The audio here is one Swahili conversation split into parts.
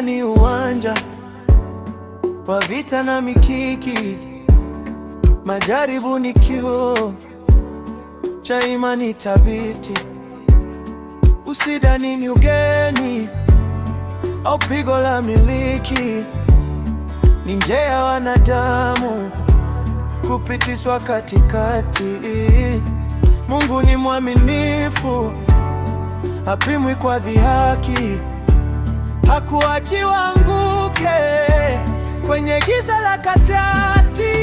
ni uwanja wa vita na mikiki, majaribu ni kioo cha imani thabiti. Usidhani ni ugeni au pigo la miliki, ni njia ya wanadamu kupitishwa katikati. Mungu ni mwaminifu, hapimwi kwa dhihaki, hakuachi uanguke kwenye giza la katikati.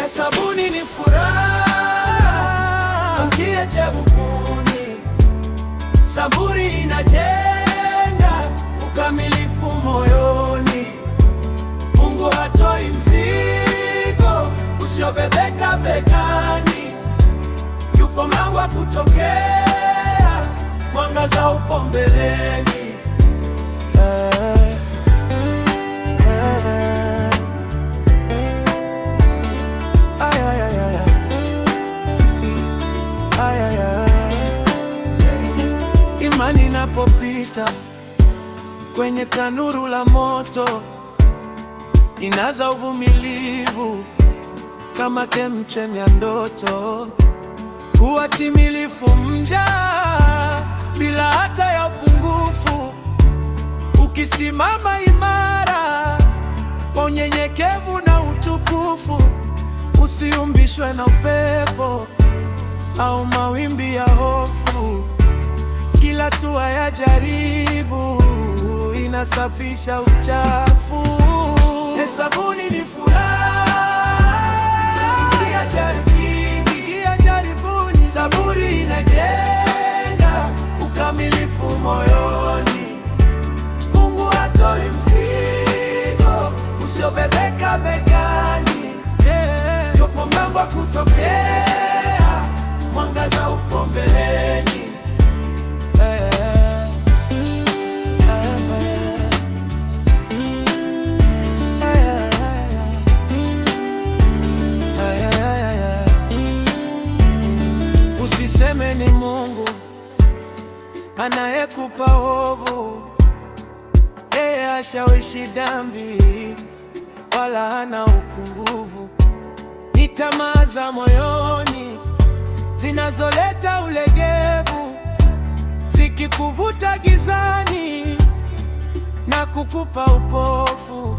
Hesabuni ni furaha ukijaribu, saburi inajenga ukamilifu moyoni. Mungu hatoi mzigo usiobebeka begani, yupo mlango wa kutokea, mwangaza upo mbeleni. Imani inapopita kwenye tanuru la moto, inaza uvumilivu kama chemchemi ya ndoto. Kuwa timilifu mja bila hata ya upungufu, ukisimama imara kwa unyenyekevu na utukufu. Usiumbishwe na upepo au mawimbi ya hofu, kila hatua ya jaribu inasafisha uchafu. Hesabuni ni furaha ukiingia jaribuni, saburi inajenga ukamilifu moyoni. Mungu hatoi mzigo usiobebeka begani, yupo mlango wa kutokea, mwangaza upo mbeleni. Usiseme ni Mungu anayekupa hofu, yeye hashawishi dhambi wala hana upungufu. Ni tamaa za moyoni zinazoleta ulegevu, zikikuvuta gizani na kukupa upofu.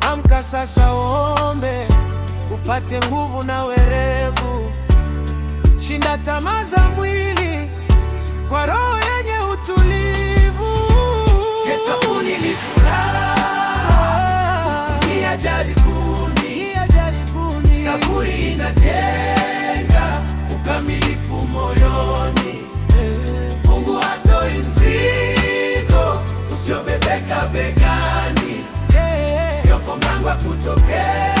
Amka sasa, ombe upate nguvu na werevu. Shinda tamaa za mwili kwa roho yenye utulivu. Hesabuni ni furaha ukijaribuni, saburi inajenga ukamilifu moyoni. Mungu hatoi mzigo usiobebeka begani, yupo mlango wa kutokea,